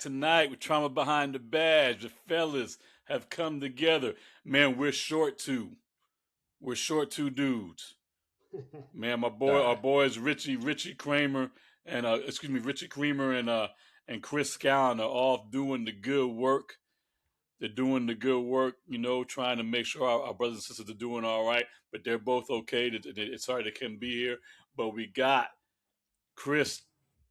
tonight with Trauma Behind the Badge. The fellas have come together. Man, we're short two. We're short two dudes. Man, our boys Richie Kramer and Richie Creamer and Chris Scowen are off doing the good work. They're doing the good work, trying to make sure our brothers and sisters are doing all right. But they're both okay. It's sorry they couldn't be here. But we got Chris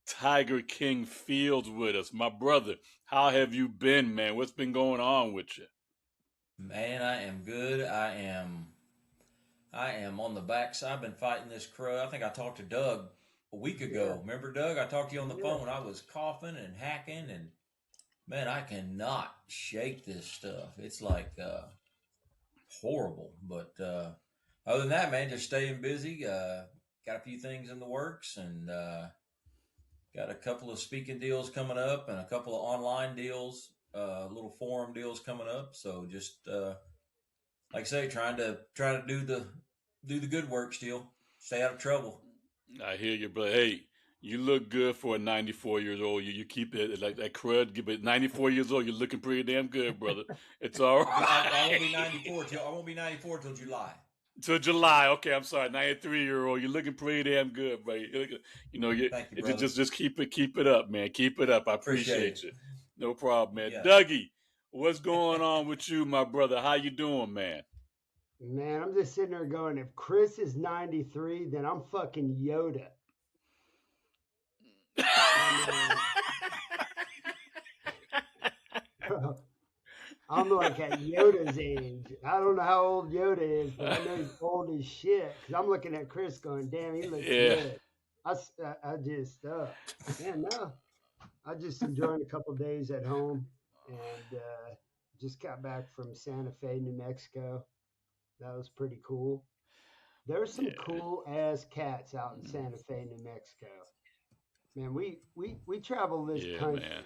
Tiger King Fields with us. My brother, how have you been, man? What's been going on with you? Man, I am good. I am on the backside. I've been fighting this crow. I think I talked to Doug a week Yeah, ago. Remember, Doug? I talked to you on the yeah. phone. I was coughing and hacking, and man, I cannot shake this stuff. It's like horrible. But other than that, man, just staying busy. Got a few things in the works, and got a couple of speaking deals coming up, and a couple of online deals, little forum deals coming up. So just like I say, trying to do the good work still. Stay out of trouble. I hear you, but hey, you look good for a 94 years old. You keep it like that crud, but 94 years old, you're looking pretty damn good, brother. It's all I won't be right. 94 till I won't be 94 till July. To July, okay. I'm sorry, 93-year-old. You're looking pretty damn good, bro. Thank you, It brother. just keep it up, man. Keep it up. I Appreciate appreciate it. you. No problem, man. Yes. Dougie, what's going on with you, my brother? How you doing, man? Man, I'm just sitting there going, if Chris is 93, then I'm fucking Yoda. I mean, bro, I'm like at Yoda's age. I don't know how old Yoda is, but I know he's old as shit. Because I'm looking at Chris going, damn, he looks Yeah, good. I just, man, no. I just enjoying a couple days at home and just got back from Santa Fe, New Mexico. That was pretty cool. There's some yeah, cool ass cats out in Santa Fe, New Mexico. Man, we travel this yeah, country man.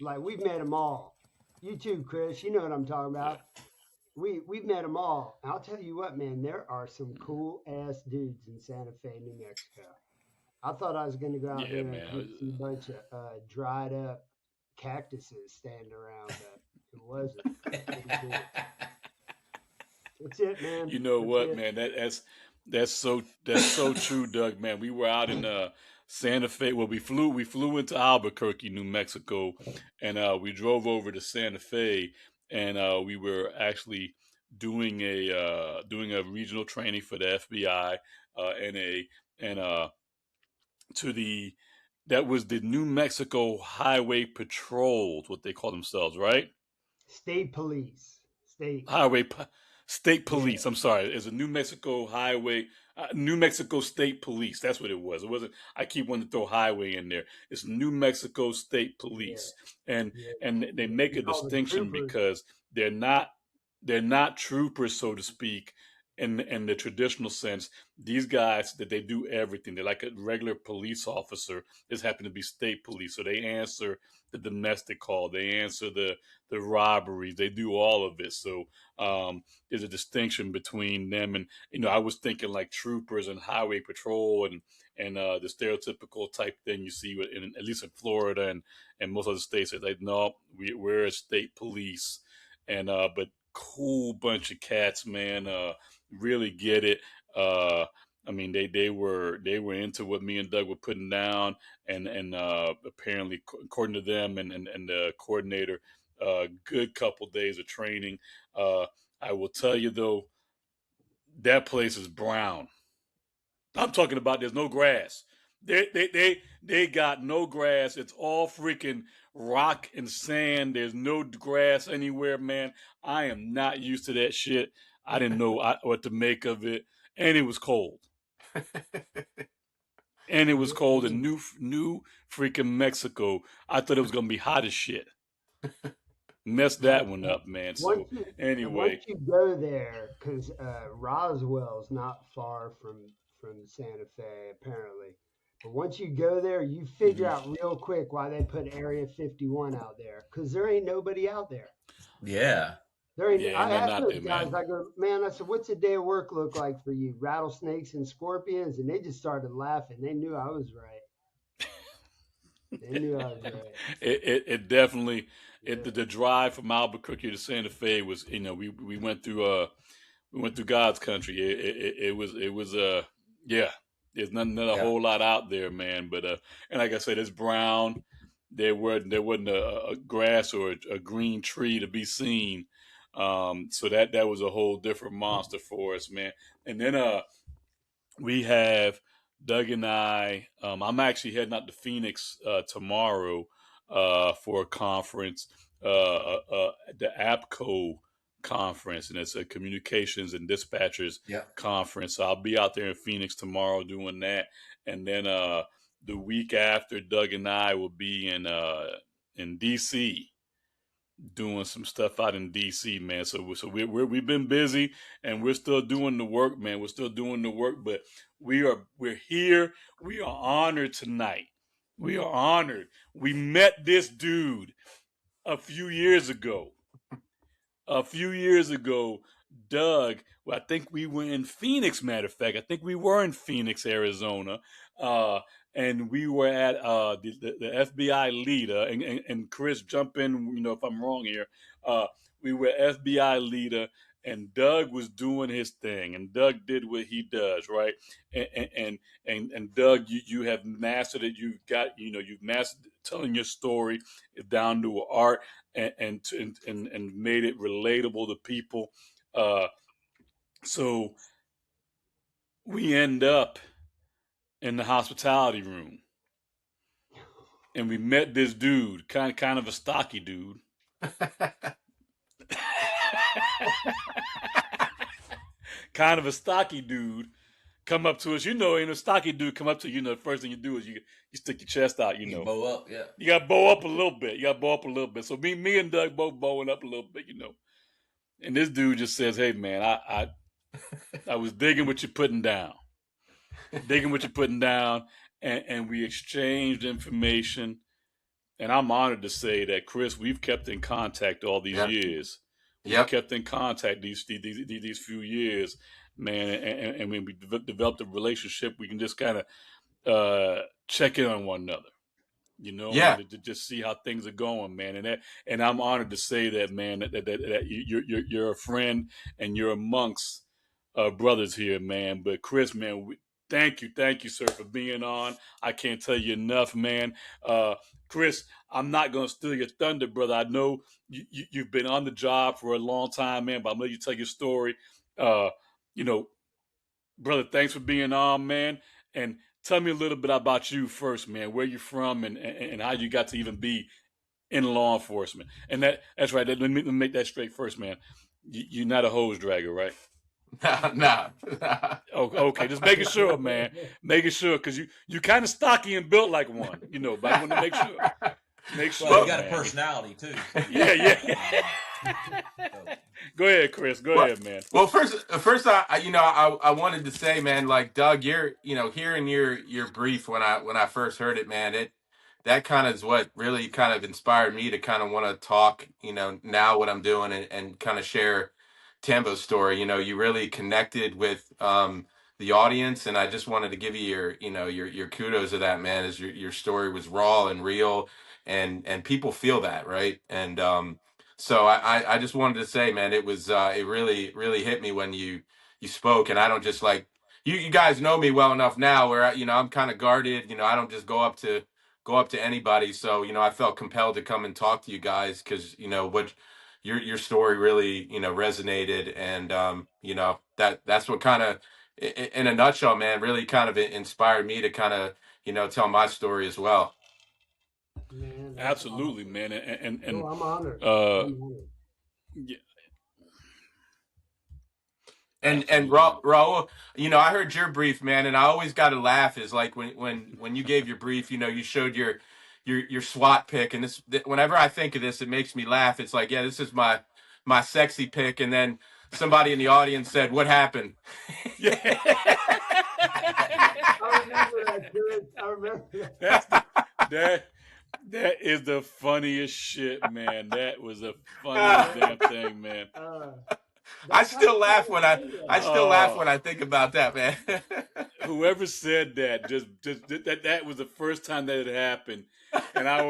like we've met them all. You too, Chris. You know what I'm talking Yeah, about. We've met them all. I'll tell you what, man. There are some cool ass dudes in Santa Fe, New Mexico. I thought I was going to go out yeah, there and man. see a bunch of dried up cactuses standing around, but it wasn't. Pretty cool. That's it, man. You know That's what, it. man? That's so true, Doug. Man, we were out in Santa Fe. Well, we flew into Albuquerque, New Mexico, and we drove over to Santa Fe, and we were actually doing a regional training for the FBI, and a and to the that was the New Mexico Highway Patrol, what they call themselves, right? State police. State. highway State Yeah. police. I'm sorry, it's a New Mexico State Police. That's what it was. It wasn't. I keep wanting to throw highway in there. It's New Mexico State Yeah. Police, and Yeah. they make We a call them distinction troopers. because they're not they're not troopers, so to speak, in the traditional sense. These guys that they do everything. They're like a regular police officer. Just happen to be state police, so they answer the domestic call. They answer the robberies. They do all of it. So there's a distinction between them and I was thinking like troopers and highway patrol and the stereotypical type thing you see at least in Florida and most other states. It's like no, we're a state police, and but cool bunch of cats, man. Really get it. Uh, I mean, they were into what me and Doug were putting down, and apparently, according to them and the coordinator, good couple days of training. Uh, I will tell you though, that place is brown. I'm talking about there's no grass. They got no grass. It's all freaking rock and sand. There's no grass anywhere, man. I am not used to that shit. I didn't know what to make of it, and it was cold. And it was Yeah, cold in man. new freaking Mexico. I thought it was gonna be hot as shit. Messed Man, that one up, man. once So you once anyway, you go there, because Roswell's not far from Santa Fe, apparently. But once you go there, you figure mhm. out real quick why they put Area 51 out there, because there ain't nobody out there. Yeah. There ain't. Yeah, ain't I nothing asked out those there, guys. man. I go, man. I said, "What's a day of work look like for you? Rattlesnakes and scorpions?" And they just started laughing. They knew I was right. They knew I was right. It definitely Yeah. the drive from Albuquerque to Santa Fe was, we went through God's country. It was yeah. There's not a Yeah. whole lot out there, man. But and like I said, it's brown. There wasn't a grass or a green tree to be seen. So that was a whole different monster for us, man. And then we have Doug and I. I'm actually heading out to Phoenix tomorrow for a conference, the APCO conference, and it's a communications and dispatchers Yeah. conference. So I'll be out there in Phoenix tomorrow doing that, and then the week after, Doug and I will be in DC doing some stuff out in DC, man. We've been busy and we're still doing the work, man. We're still doing the work, but we're here. We are honored tonight. We are honored. We met this dude a few years ago. Doug, well, I think we were in Phoenix, matter of fact. I think we were in Phoenix, Arizona. Uh, and we were at the FBI leader, and Chris, jump in, if I'm wrong here. Uh, we were FBI leader, and Doug was doing his thing, and Doug did what he does, right? And and Doug, you have mastered it. You've mastered telling your story down to art, and made it relatable to people. Uh, so we end up in the hospitality room, and we met this dude, kind of a stocky dude. Kind of a stocky dude come up to us. A stocky dude come up to you. The first thing you do is you stick your chest out. You bow up. Yeah. You got to bow up a little bit. So me and Doug both bowing up a little bit. And this dude just says, "Hey man, I was digging what you're putting down, and we exchanged information." And I'm honored to say that, Chris, we've kept in contact all these Yep. years. We've Yep. kept in contact these few years, man. And when we developed a relationship, we can just kind of check in on one another, Yeah. and to just see how things are going, man. And I'm honored to say that, man, that you're a friend and you're amongst brothers here, man. But Chris, man, thank you, sir, for being on. I can't tell you enough, man. Chris, I'm not gonna steal your thunder, brother. I know you've been on the job for a long time, man. But I'm gonna let you tell your story. Uh, you know, brother, thanks for being on, man. And tell me a little bit about you first, man. Where you from, and how you got to even be in law enforcement. And that's right. Let me make that straight first, man. You're not a hose dragger, right? No. Oh, okay, just making sure, man. Making sure, because you kind of stocky and built like one, but I want to make sure. Well, you got a personality too. Yeah. Go ahead, Chris. Go ahead, man. Well, first, I wanted to say, man, like Doug, hearing your brief when I first heard it, man, that kind of is what really kind of inspired me to kind of want to talk, now what I'm doing and kind of share Tambo's story. You really connected with the audience, and I just wanted to give you your kudos to that, man. As your story was raw and real, and people feel that, right? And so I just wanted to say, man, it was it really hit me when you spoke, and I don't just like you guys know me well enough now where I'm kind of guarded. I don't just go up to anybody. So I felt compelled to come and talk to you guys because what your story really resonated, and that's what kind of in a nutshell, man, really kind of inspired me to kind of tell my story as well. Man, that's Absolutely, awesome. man. And No, I'm honored. uh, I'm honored. yeah, And absolutely. Raul, I heard your brief, man, and I always got to laugh. Is like when you gave your brief, you showed your SWAT pick, and whenever I think of this, it makes me laugh. It's like, yeah, this is my sexy pick, and then somebody in the audience said, "What happened?" Yeah. I remember that, Chris. I remember that. That is the funniest shit, man. That was the funniest damn thing, man. I That's how still you laugh gotta when do I that. still laugh Oh, when I think about that, man. whoever said that just that was the first time that it happened, and I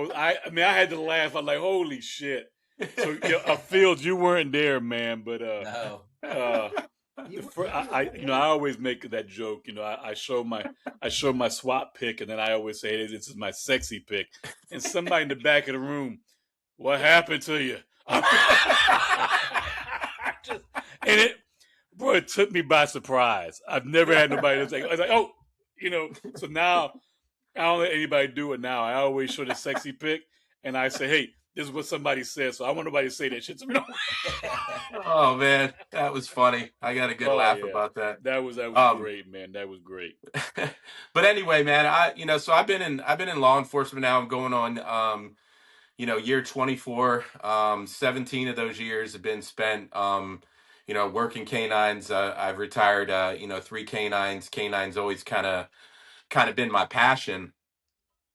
mean I had to laugh. I'm like, holy shit. So Fields, you weren't there, man, but No. uh You weren't I there. always make that joke. I show my SWAT pick, and then I always say, hey, this is my sexy pick. And somebody in the back of the room, what happened to you? Just, and it, bro, it took me by surprise. I've never had nobody that's like, I was like, oh, So now I don't let anybody do it. Now I always show the sexy pick, and I say, hey, this is what somebody said. So I want nobody to say that shit to me. Oh man, that was funny. I got a good Oh laugh yeah, about that. that was Um, great, man. That was great. but anyway, man, so I've been in law enforcement now. I'm going on year 24. 17 of those years have been spent working canines. I've retired 3 canines. Canines always kind of been my passion.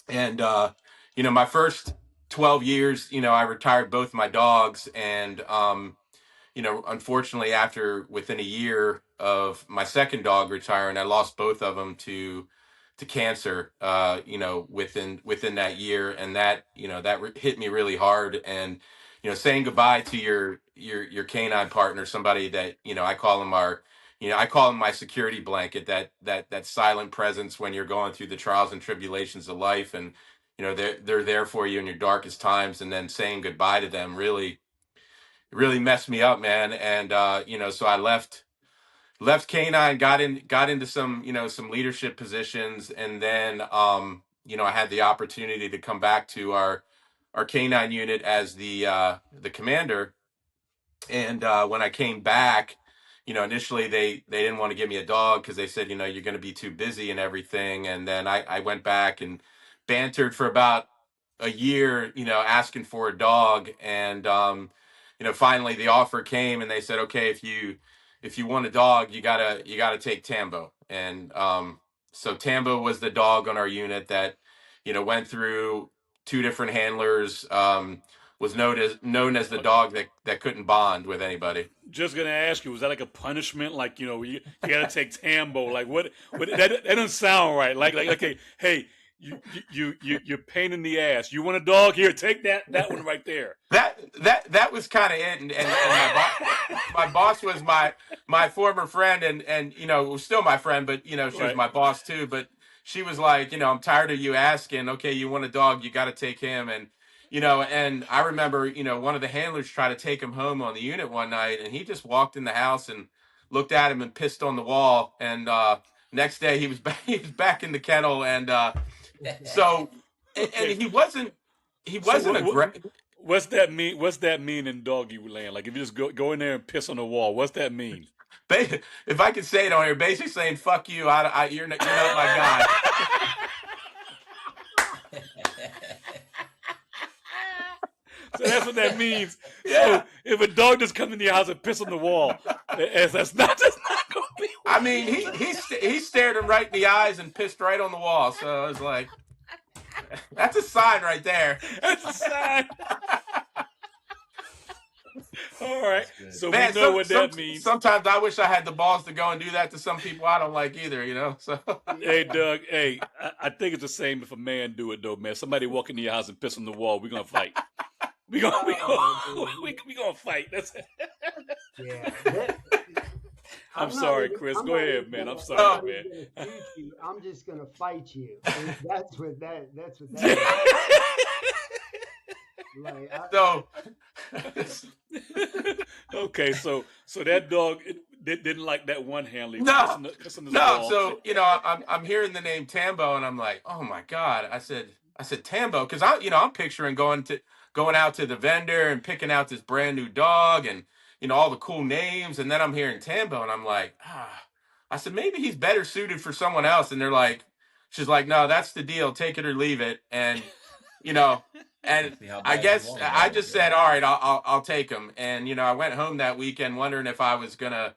And my first 12 years, I retired both my dogs, and unfortunately, after within a year of my second dog retiring, I lost both of them to cancer. Within that year, and that hit me really hard. And saying goodbye to your canine partner, somebody that I call him I call him my security blanket. That silent presence when you're going through the trials and tribulations of life, and they're there for you in your darkest times, and then saying goodbye to them really messed me up, man. And so I left Canine, got into some leadership positions, and then I had the opportunity to come back to our Canine unit as the commander. And when I came back, initially they didn't want to give me a dog because they said, you're going to be too busy and everything. And then I went back and bantered for about a year, asking for a dog. And finally the offer came, and they said, okay, if you want a dog, you gotta take Tambo. And so Tambo was the dog on our unit that went through two different handlers. Was known as the dog that couldn't bond with anybody. Just gonna ask you, was that like a punishment? Like you got to take Tambo. Like what? That doesn't sound right. Like okay, hey, you're pain in the ass. You want a dog? Here, take that one right there. That was kind of it. And my boss was my former friend, and was still my friend, but she was Right. my boss too. But she was like, I'm tired of you asking. Okay, you want a dog? You got to take him. And I remember one of the handlers tried to take him home on the unit one night, and he just walked in the house and looked at him and pissed on the wall. And next day he was back, he was back in the kennel. And so and Okay. he So wasn't a great. what's that mean? What's that mean in doggy land? Like if you just go in there and piss on the wall, what's that mean? If I could say it on here, basically saying "fuck you," you're not my guy. So that's what that means. Yeah, So if a dog just comes into your house and piss on the wall, that's not gonna be I what mean he stared him right in the eyes and pissed right on the wall. So I was like, that's a sign right there. that's a sign. All right. That's good. So we Man, know what that means. sometimes I wish I had the balls to go and do that to some people I don't like either. So Hey Yeah. Doug, hey, I think it's the same if a man do it though, man. Somebody walk into your house and piss on the wall, we're gonna fight. Oh, We gonna fight. That's it. yeah. I'm I'm not sorry, even. Chris. I'm Go not ahead, even man. I'm gonna. I'm sorry, not oh, even man. gonna shoot you. I'm just gonna fight you. And that's what that. That's what that is. Like so Okay, so that dog didn't like that one handler. He was no, pissing his no. wall. So I'm hearing the name Tambo, and I'm like, oh my god. I said Tambo because I'm picturing going out to the vendor and picking out this brand new dog, and all the cool names, and then I'm hearing Tambo, and I'm like, ah. I said maybe he's better suited for someone else, and they're like, she's like, no, that's the deal, take it or leave it, and you know. And See how I bad you guess want a I dog. just Yeah. said, all right, I'll take him. And I went home that weekend wondering if I was gonna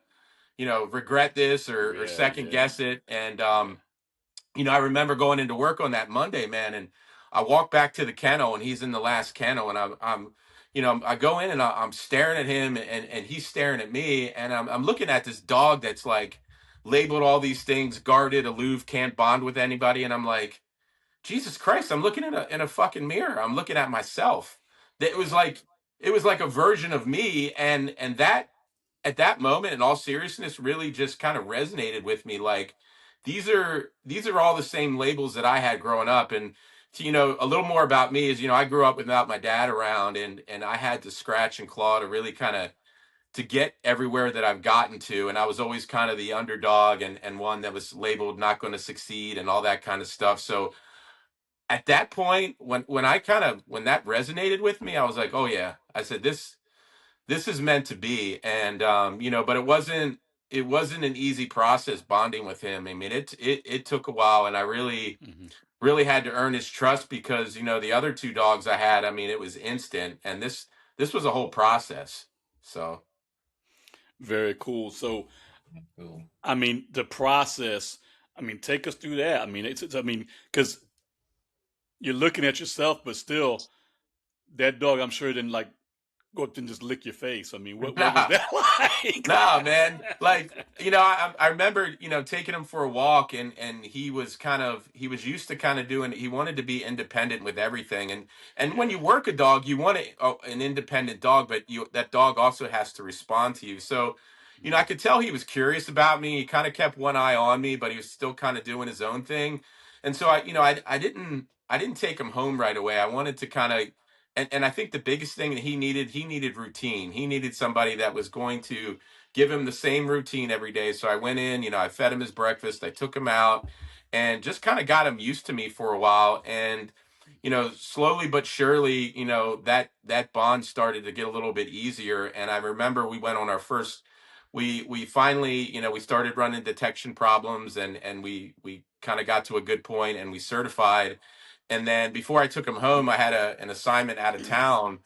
regret this or Yeah, second yeah, guess it. And yeah. I remember going into work on that Monday, man, and I walked back to the kennel, and he's in the last kennel, and I'm I go in and I'm staring at him, and he's staring at me, and I'm looking at this dog that's like labeled all these things, guarded, aloof, can't bond with anybody, and I'm like, Jesus Christ, I'm looking in a fucking mirror. I'm looking at myself. It was like a version of me, and that at that moment, in all seriousness, really just kind of resonated with me. Like these are all the same labels that I had growing up. And a little more about me is, I grew up without my dad around, and I had to scratch and claw to really kind of to get everywhere that I've gotten to. And I was always kind of the underdog, and one that was labeled not going to succeed and all that kind of stuff. So at that point, when that resonated with me, I was like, oh yeah. I said, this is meant to be. And but it wasn't an easy process bonding with him. I mean, it took a while, and I really Mhm. really had to earn his trust, because the other two dogs I had, I mean, it was instant, and this was a whole process. So Very cool. So, Cool. I mean, the process. I mean, take us through that. I mean, I mean, because you're looking at yourself, but still, that dog, I'm sure, didn't like go up and just lick your face. I mean, what was that like? no, man. Like, I remember, taking him for a walk, and he was used to kind of doing, he wanted to be independent with everything. And when Yeah. you work a dog, you want an independent dog, but that dog also has to respond to you. So, I Mhm. could tell he was curious about me. He kind of kept one eye on me, but he was still kind of doing his own thing. And so I didn't take him home right away. I wanted to kind of, and I think the biggest thing that he needed routine. He needed somebody that was going to give him the same routine every day. So I went in, I fed him his breakfast, I took him out, and just kind of got him used to me for a while. And slowly but surely, that bond started to get a little bit easier. And I remember we went on our first. We finally, we started running detection problems, and we kind of got to a good point, and we certified. And then before I took him home, I had an assignment out of town.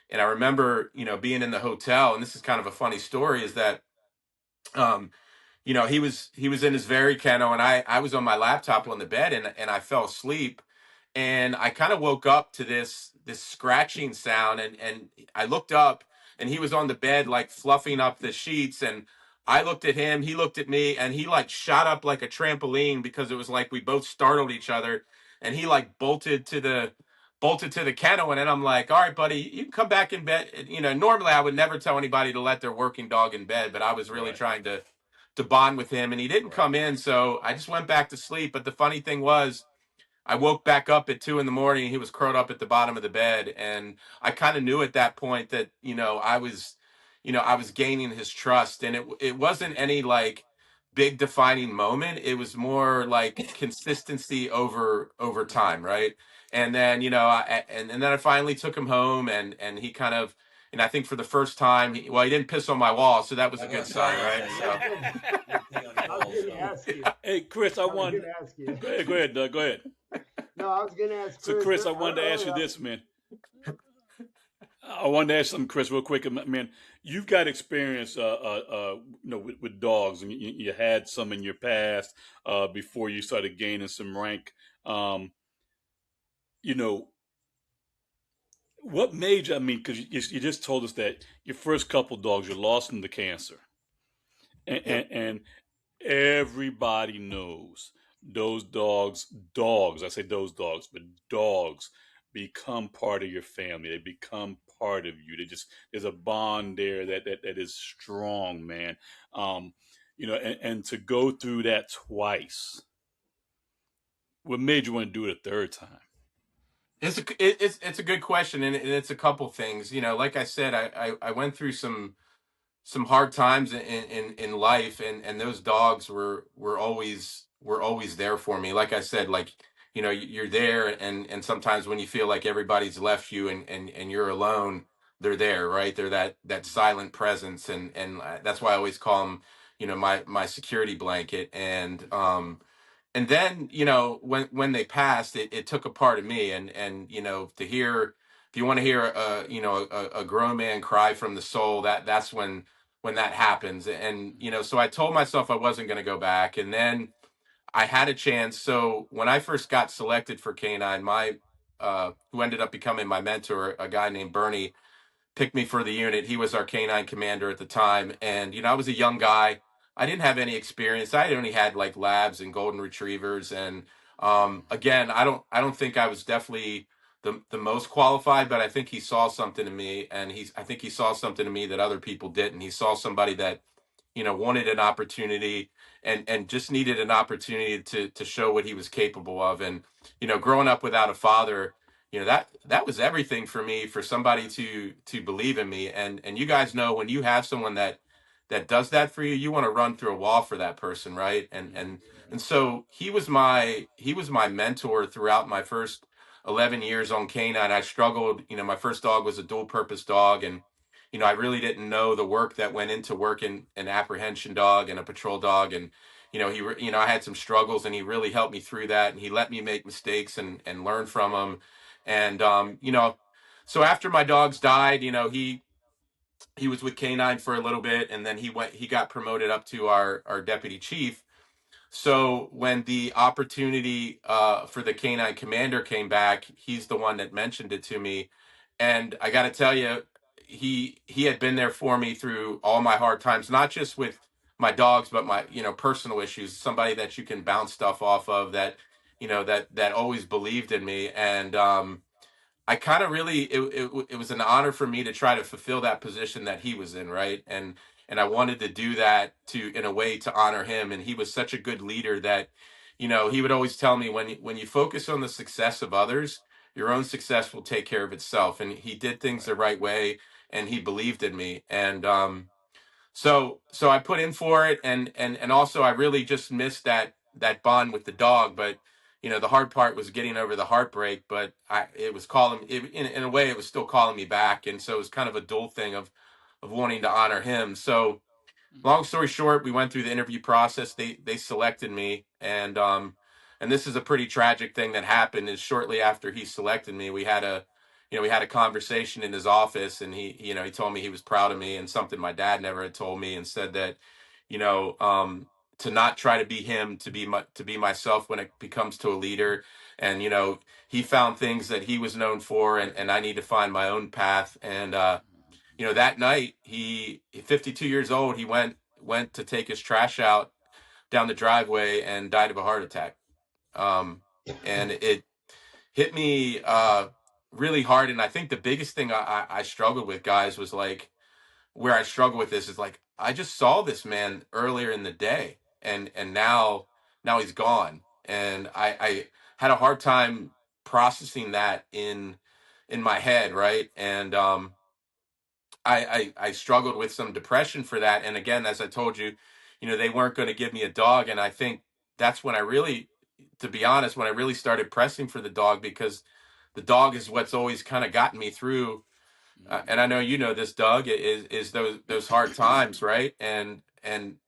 And I remember, being in the hotel, and this is kind of a funny story, is that um, he was in his very kennel, and I was on my laptop on the bed, and I fell asleep, and I kind of woke up to this scratching sound, and I looked up, and he was on the bed like fluffing up the sheets. And I looked at him, he looked at me, and he like shot up like a trampoline, because it was like we both startled each other. And he like bolted to the kennel, and then I'm like, all right, buddy, you can come back in bed. Normally I would never tell anybody to let their working dog in bed, but I was really Right. trying to bond with him, and he didn't Right. come in. So I just went back to sleep. But the funny thing was, I woke back up at 2 in the morning. He was curled up at the bottom of the bed, and I kind of knew at that point that I was gaining his trust, and it wasn't any like big defining moment. It was more like consistency over time, right? And then and then I finally took him home, and he kind of, and I think for the first time, he didn't piss on my wall, so that was I a was good gonna say, sign, I was right? gonna say, I So. was gonna, didn't pee on your I was wall, gonna so ask you. Hey, Chris, I I was wanted. gonna ask you. Go ahead, Doug. Go ahead. No, I was gonna ask So, Chris Chris, I wanted to ask you earlier. this, man. I wanted to ask something, Chris, real quick. Man, you've got experience, with dogs, and you had some in your past before you started gaining some rank. Um, you know, what made you? I mean, because you just told us that your first couple dogs you lost them to cancer, and, Yep. and everybody knows those dogs, I say those dogs, but dogs become part of your family. They become part of you. There's a bond there that is strong, man. Um, and to go through that twice, what made you want to do it a third time? It's a good question, and it's a couple things. Like I said, I went through some hard times in life, and those dogs were always there for me. Like I said, like, you're there, and sometimes when you feel like everybody's left you, and you're alone, they're there, right? They're that silent presence, and that's why I always call them, my security blanket. And then, when they passed, it took a part of me. And to hear, if you want to hear a grown man cry from the soul, that's when that happens. And so I told myself I wasn't going to go back. And then I had a chance. So when I first got selected for Canine, my who ended up becoming my mentor, a guy named Bernie, picked me for the unit. He was our canine commander at the time, and I was a young guy. I didn't have any experience. I only had like labs and golden retrievers, and again, I don't think I was definitely the most qualified, but I think he saw something in me, and I think he saw something in me that other people didn't. He saw somebody that wanted an opportunity, and just needed an opportunity to show what he was capable of. And growing up without a father, that was everything for me, for somebody to believe in me. And you guys know, when you have someone that does that for you, you want to run through a wall for that person, right? And so he was my mentor throughout my first 11 years on canine. I struggled. My first dog was a dual purpose dog, and I really didn't know the work that went into working an apprehension dog and a patrol dog. And I had some struggles, and he really helped me through that, and he let me make mistakes and learn from them. And so after my dogs died, he was with canine for a little bit, and then he got promoted up to our deputy chief. So when the opportunity for the canine commander came back, he's the one that mentioned it to me. And I got to tell you, he had been there for me through all my hard times, not just with my dogs, but my personal issues. Somebody that you can bounce stuff off of, that that always believed in me. And I kind of really, it was an honor for me to try to fulfill that position that he was in, right? And I wanted to do that in a way to honor him. And he was such a good leader that, he would always tell me, when you focus on the success of others, your own success will take care of itself. And he did things the right way, and he believed in me. And so I put in for it, and also I really just missed that bond with the dog. But the hard part was getting over the heartbreak. But it was calling in a way, it was still calling me back, and so it was kind of a dual thing of wanting to honor him. So long story short, we went through the interview process. They selected me, and this is a pretty tragic thing that happened. Is shortly after he selected me, we had a conversation in his office, and he told me he was proud of me, and something my dad never had told me, and said that you know to not try to be him, to be myself when it becomes to a leader. And he found things that he was known for, and I need to find my own path. And that night, 52 years old, he went to take his trash out down the driveway and died of a heart attack. And it hit me really hard. And I think the biggest thing I struggled with, guys, was like, where I struggle with this is like, I just saw this man earlier in the day, and now he's gone. And I had a hard time processing that in my head, right? And I struggled with some depression for that. And again, as I told you, they weren't going to give me a dog. And I think that's when I really, to be honest, when I really started pressing for the dog, because the dog is what's always kind of gotten me through. And I know this, Doug, is those hard times, right? And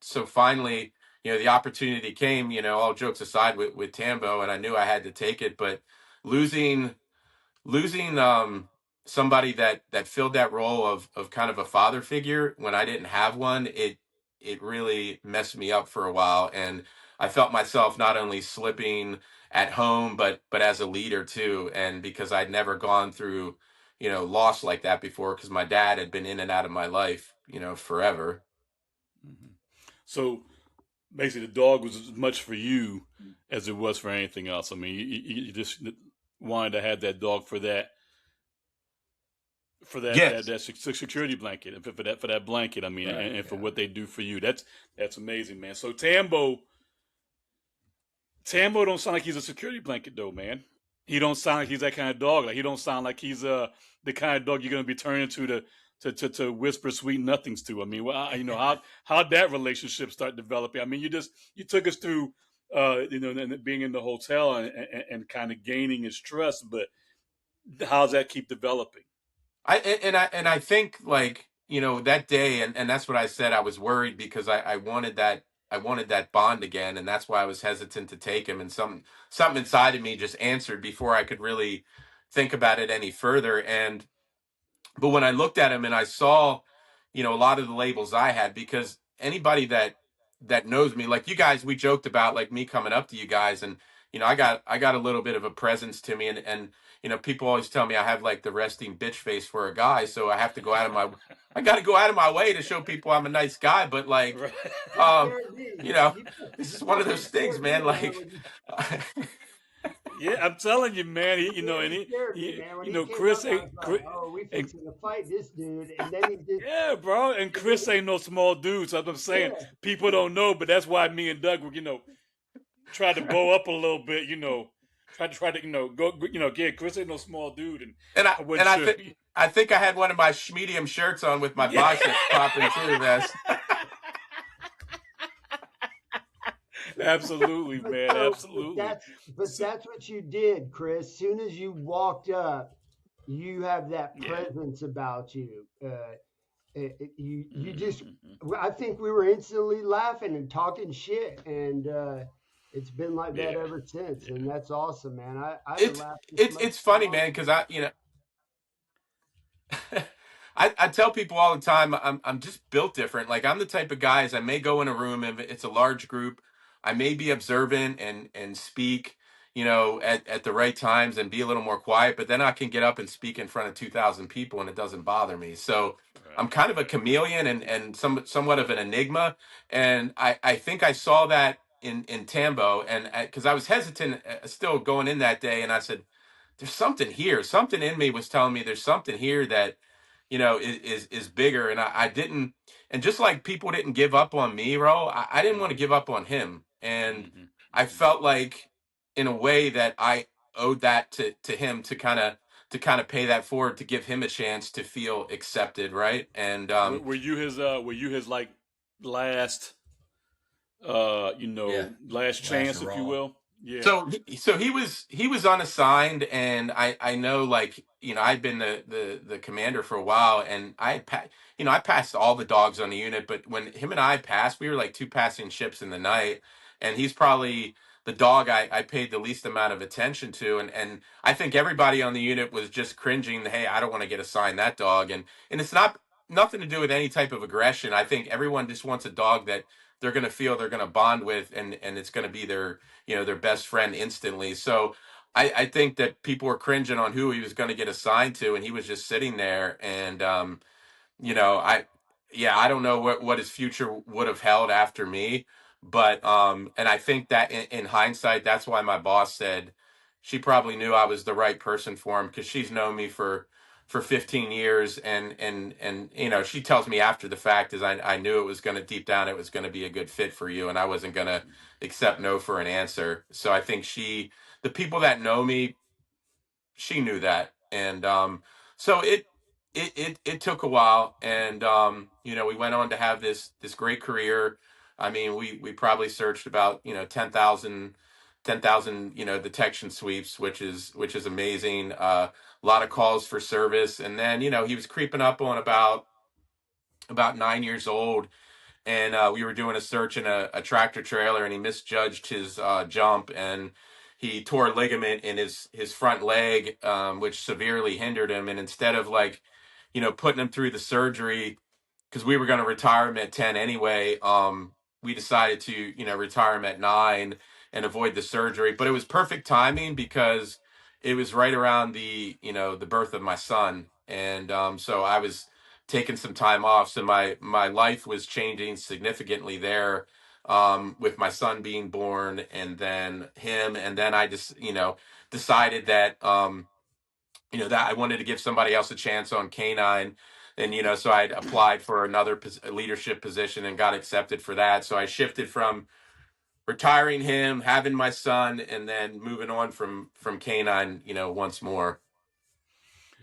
so finally, the opportunity came. All jokes aside, with Tambo, and I knew I had to take it. But losing somebody that filled that role of kind of a father figure when I didn't have one, it really messed me up for a while. And I felt myself not only slipping at home, but as a leader too. And because I'd never gone through loss like that before, because my dad had been in and out of my life forever. Mm-hmm. So basically, the dog was as much for you as it was for anything else. I mean, you just wanted to have that dog for that, Yes. security blanket, and for that blanket. I mean, Right. and for Yeah. what they do for you. That's amazing, man. So Tambo don't sound like he's a security blanket though, man. He don't sound like he's that kind of dog. Like, he don't sound like he's the kind of dog you're gonna be turning to whisper sweet nothings to. I mean, well, how that relationship start developing? I mean, you took us through and being in the hotel, and kind of gaining his trust, but how's that keep developing? I think, like, that day, and that's what I said. I was worried because I wanted that bond again, and that's why I was hesitant to take him. And something inside of me just answered before I could really think about it any further. But when I looked at him and I saw, a lot of the labels I had, because anybody that knows me, like you guys, we joked about like me coming up to you guys, and I got a little bit of a presence to me, and people always tell me I have like the resting bitch face for a guy, so I have to go out of my I got to go out of my way to show people I'm a nice guy. But like, Right. You um, scared me. you know, You it's just one of fucking those things, scared me, man. man. Like, Yeah, I'm telling you, man. He, Yeah, and he scared me, man. When he came up, Chris I ain't, was like, "Oh, we and fixing to fight this dude," and then he just, yeah, bro. And and then Chris ain't no small dude. So I'm saying yeah, people don't know, but that's why me and Doug were, tried to bow up a little bit. Try to, go, yeah. Chris ain't no small dude, and and I I wasn't and I sure. think I think I had one of my medium shirts on with my Yeah. biceps popping too. That's Absolutely, but man. so, Absolutely. but So, that's what you did, Chris. Soon as you walked up, you have that yeah. presence about you. You just, Mm-hmm. I think we were instantly laughing and talking shit, and it's been like that Yeah. ever since, Yeah. and that's awesome, man. I haven't it's laughed this it's much it's in a funny, long man, time. because I tell people all the time I'm just built different. Like I'm the type of guys I may go in a room and it's a large group. I may be observant and speak, at the right times and be a little more quiet, but then I can get up and speak in front of 2,000 people and it doesn't bother me. So I'm Right. kind of a Right. chameleon and somewhat of an enigma. And I think I saw that in Tambo and because I was hesitant still going in that day and I said, there's something here. Something in me was telling me there's something here that is bigger, and I didn't. And just like people didn't give up on me, Ro, I didn't want to Mm-hmm. give up on him, and Mm-hmm. I Mm-hmm. felt like in a way that I owed that to him to kind of pay that forward to give him a chance to feel accepted, right? And Were you his like last Yeah. last Last chance, if you hurrah. will? Yeah. so he was unassigned, and I know, like, I'd been the commander for a while, and I passed all the dogs on the unit, but when him and I passed, we were like two passing ships in the night, and he's probably the dog I paid the least amount of attention to, and I think everybody on the unit was just cringing. Hey, I don't want to get assigned that dog, and it's nothing to do with any type of aggression. I think everyone just wants a dog that they're going to feel they're going to bond with, and it's going to be their best friend instantly. So I think that people were cringing on who he was going to get assigned to, and he was just sitting there. And you know, I yeah, I don't know what his future would have held after me, but and I think that in hindsight, that's why my boss said she probably knew I was the right person for him because she's known me for 15 years, and she tells me after the fact is I knew it was going to deep down it was going to be a good fit for you, and I wasn't going to accept no for an answer. So I think the people that know me, she knew that, and so it took a while, and we went on to have this great career. I mean, we probably searched about 10,000 detection sweeps, which is amazing. A lot of calls for service, and then he was creeping up on about 9 years old, and we were doing a search in a tractor trailer, and he misjudged his jump, and he tore a ligament in his front leg, which severely hindered him. And instead of, like, putting him through the surgery, because we were going to retire him at 10 anyway, we decided to retire him at 9 and avoid the surgery. But it was perfect timing because it was right around the birth of my son, and so I was taking some time off. So my life was changing significantly there, with my son being born, and then him, and then I just decided that that I wanted to give somebody else a chance on canine. And so I'd applied for another leadership position and got accepted for that. So I shifted from retiring him, having my son, and then moving on from canine once more.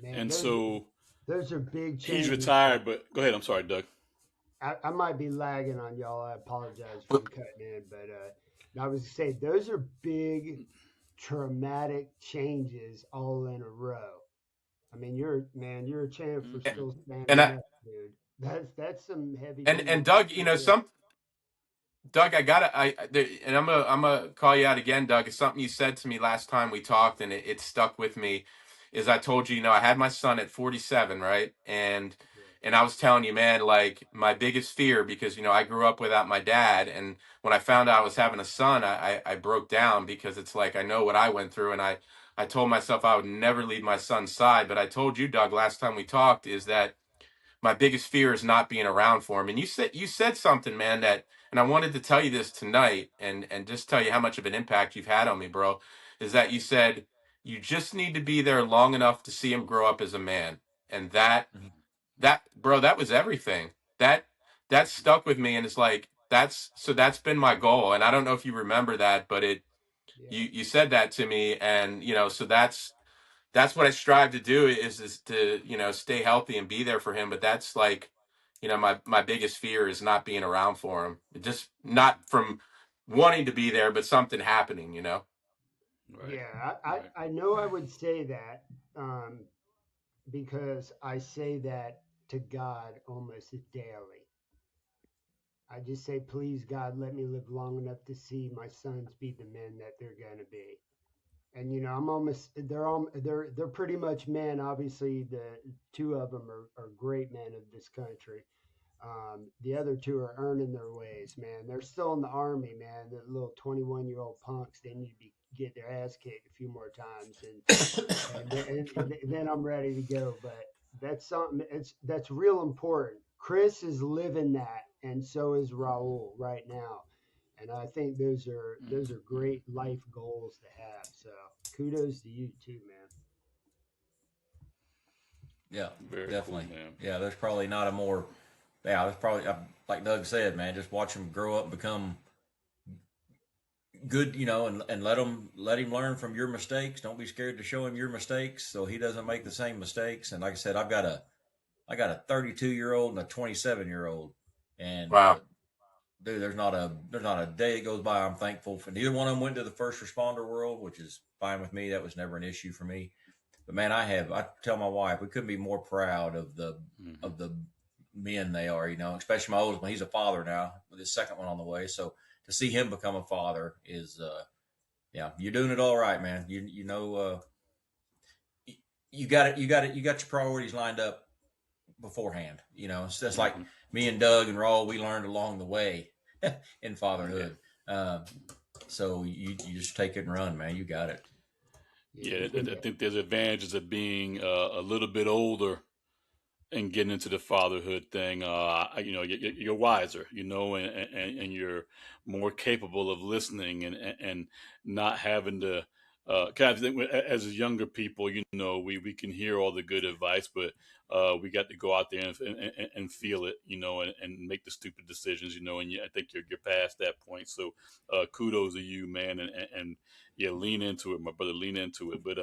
Man, And those so those are big he's changes. retired, but go ahead. I'm sorry, Doug. I might be lagging on y'all. I apologize for cutting in, but I was gonna say those are big traumatic changes all in a row. I mean, you're a champ for Hmm. still and standing I up, dude. That's some heavy and duty Doug, shit. Doug, and I'm gonna call you out again, Doug. It's something you said to me last time we talked, and it stuck with me. Is I told you, I had my son at 47, right? Yeah. And I was telling you, man, like my biggest fear, because I grew up without my dad, and when I found out I was having a son, I broke down because it's like I know what I went through, and I told myself I would never leave my son's side. But I told you, Doug, last time we talked, is that my biggest fear is not being around for him. And you said something, man, that, and I wanted to tell you this tonight, and just tell you how much of an impact you've had on me, bro. Is that you said you just need to be there long enough to see him grow up as a man, and that bro, that was everything. That stuck with me, and it's like that's been my goal. And I don't know if you remember that, but Yeah. you said that to me, and so that's what I strive to do, is to stay healthy and be there for him. But that's like, my biggest fear is not being around for him. Just not from wanting to be there, but something happening. Right. Yeah, Right. I know I would say that, um, because I say that to God almost daily. I just say, please, God, let me live long enough to see my sons be the men that they're going to be. And I'm almost they're pretty much men. Obviously, the two of them are great men of this country. The other two are earning their ways, man. They're still in the army, man. The little 21-year-old punks. They need to be get their ass kicked a few more times, and then I'm ready to go. But that's something. That's real important. Chris is living that, and so is Raul right now. And I think those are great life goals to have. So kudos to you too, man. Yeah, Very cool, definitely. man. Yeah, there's probably not a more. Yeah, there's probably like Doug said, man. Just watch him grow up and become good, and let him learn from your mistakes. Don't be scared to show him your mistakes so he doesn't make the same mistakes. And like I said, I got a 32-year-old and a 27-year-old, and Wow. dude, there's not a day that goes by I'm thankful for. Neither one of them went to the first responder world, which is fine with me. That was never an issue for me. But man, I tell my wife we couldn't be more proud of the Hmm. of the men they are. Especially my oldest one. He's a father now with his second one on the way. So to see him become a father is, yeah, you're doing it all right, man. You got it. You got your priorities lined up beforehand. It's just like Hmm. me and Doug and Raul. We learned along the way in Yeah. fatherhood. Um, so you just take it and run, man. You got it. Yeah, Yeah. I yeah, think there's advantages of being a little bit older and getting into the fatherhood thing. You're wiser, and you're more capable of listening and not having to. Kind of think as younger people, we can hear all the good advice, but we got to go out there and feel it, and make the stupid decisions, and I think you're past that point. So kudos to you, man, and yeah, lean into it, my brother, lean into it. But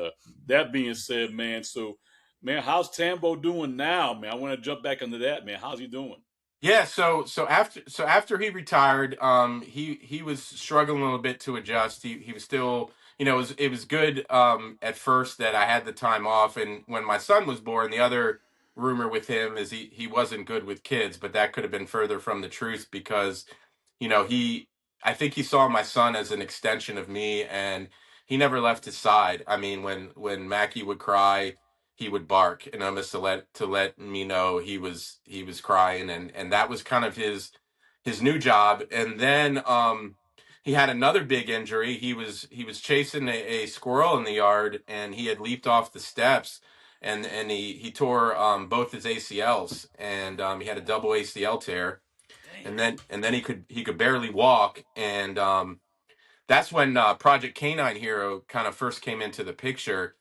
that being said, man, so man, how's Tambo doing now, man? I want to jump back into that, man. How's he doing? Yeah, so after he retired, he was struggling a little bit to adjust. He was still, it was good at first that I had the time off, and when my son was born, the other rumor with him is he wasn't good with kids, but that could have been further from the truth because he I think he saw my son as an extension of me, and he never left his side. I mean, when Mackie would cry, he would bark and almost to let me know he was crying, and that was kind of his new job. And then he had another big injury. He was chasing a squirrel in the yard, and he had leaped off the steps, and he tore both his ACLs, and he had a double ACL tear, Damn. and then he could barely walk. And that's when Project Canine Hero kind of first came into the picture.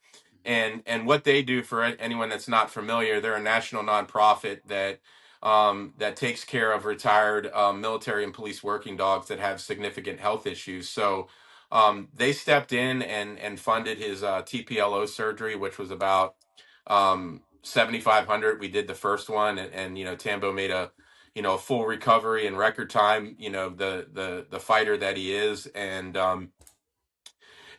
And what they do, for anyone that's not familiar, they're a national nonprofit that takes care of retired military and police working dogs that have significant health issues. So they stepped in and funded his TPLO surgery, which was about 7,500. We did the first one, and Tambo made a full recovery in record time. The fighter that he is.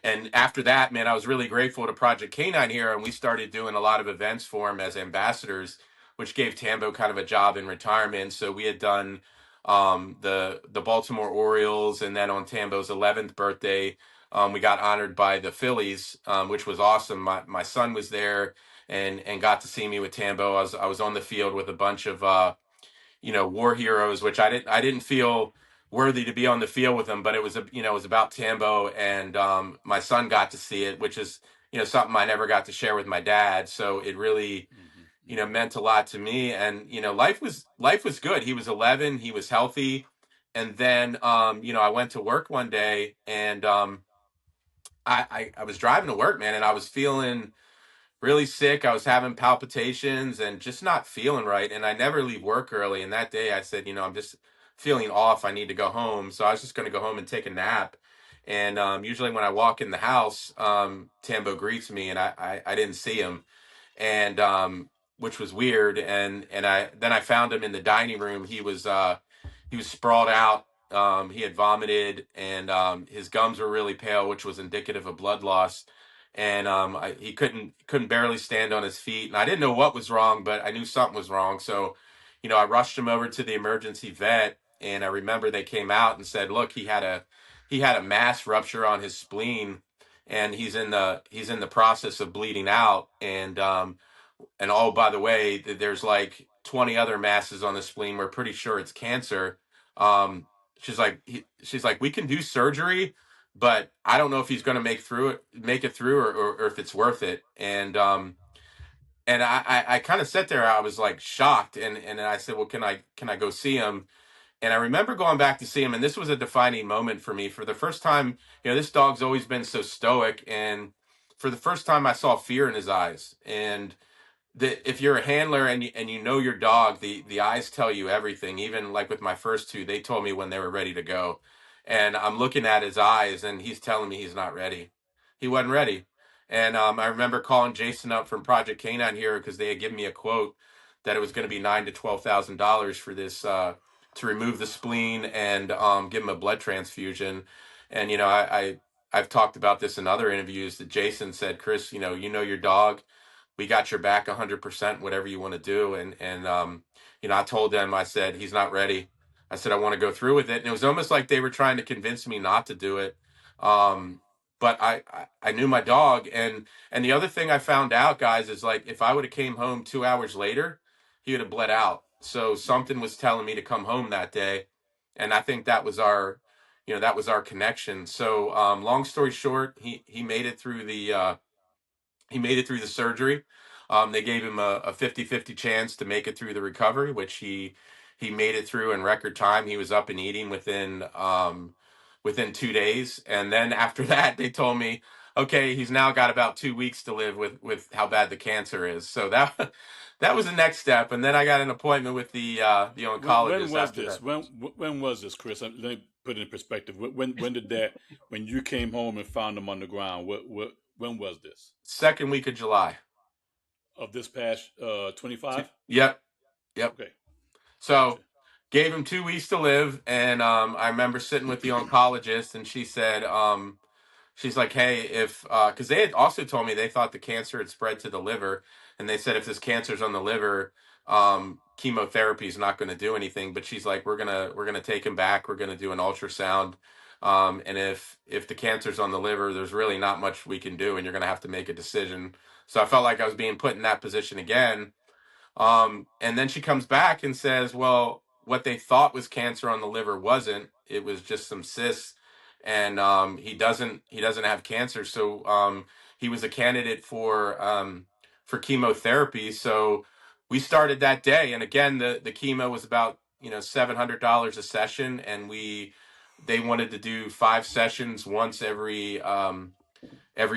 And after that, man, I was really grateful to Project Canine here, and we started doing a lot of events for him as ambassadors, which gave Tambo kind of a job in retirement. So we had done the Baltimore Orioles, and then on Tambo's 11th birthday, we got honored by the Phillies, which was awesome. My son was there and got to see me with Tambo. I was on the field with a bunch of war heroes, which I didn't feel worthy to be on the field with them, but it was about Tambo, and my son got to see it, which is something I never got to share with my dad. So it really, meant a lot to me. And, life was good. He was 11, he was healthy. And then, I went to work one day, and I was driving to work, man, and I was feeling really sick. I was having palpitations and just not feeling right. And I never leave work early. And that day I said, I'm just feeling off. I need to go home. So I was just going to go home and take a nap. And usually when I walk in the house, Tambo greets me, and I didn't see him, and which was weird. And I found him in the dining room. He was sprawled out. He had vomited, and his gums were really pale, which was indicative of blood loss. And he couldn't barely stand on his feet, and I didn't know what was wrong, but I knew something was wrong. So, I rushed him over to the emergency vet, and I remember they came out and said, "Look, he had a mass rupture on his spleen, and he's in the process of bleeding out, and oh, by the way, there's like 20 other masses on the spleen. We're pretty sure it's cancer." Um, she's like, "We can do surgery, but I don't know if he's going to make it through, or if it's worth it." And I kind of sat there. I was like shocked, and I said, "Well, can I go see him?" And I remember going back to see him, and this was a defining moment for me. For the first time, this dog's always been so stoic, and for the first time, I saw fear in his eyes. And if you're a handler, and you know your dog, the eyes tell you everything. Even like with my first two, they told me when they were ready to go, and I'm looking at his eyes, and he's telling me he's not ready. He wasn't ready. And I remember calling Jason up from Project Canine Hero, because they had given me a quote that it was going to be $9,000 to $12,000 for this, to remove the spleen, and give him a blood transfusion. And I've talked about this in other interviews, that Jason said, "Chris, you know your dog, we got your back 100%, whatever you want to do." And I told them, I said, "He's not ready." I said, "I want to go through with it." And it was almost like they were trying to convince me not to do it. But I knew my dog. And the other thing I found out, guys, is like, if I would have came home 2 hours later, he would have bled out. So something was telling me to come home that day. And I think that was our connection. So, long story short, he made it through the surgery. They gave him a 50-50 chance to make it through the recovery, which he made it through in record time. He was up and eating within 2 days. And then after that, they told me, "Okay, he's now got about 2 weeks to live with how bad the cancer is." So that was the next step. And then I got an appointment with the When oncologist was after this? that. When was this, Chris? Let me put it in perspective. When did that? When you came home and found him on the ground? When was this? Second week of July. Of this past 25? Yep. Yep. Okay, So gotcha. gave him 2 weeks to live, and I remember sitting with the oncologist, and she said, she's like, "Hey, if because they had also told me they thought the cancer had spread to the liver, and they said if this cancer's on the liver, chemotherapy is not going to do anything." But she's like, "We're gonna take him back. We're gonna do an ultrasound, and if the cancer's on the liver, there's really not much we can do, and you're gonna have to make a decision." So I felt like I was being put in that position again. And then she comes back and says, "Well, what they thought was cancer on the liver wasn't. It was just some cysts, and he doesn't have cancer. So he was a candidate for chemotherapy." So we started that day, and again, the chemo was about $700 a session, and they wanted to do 5 sessions once every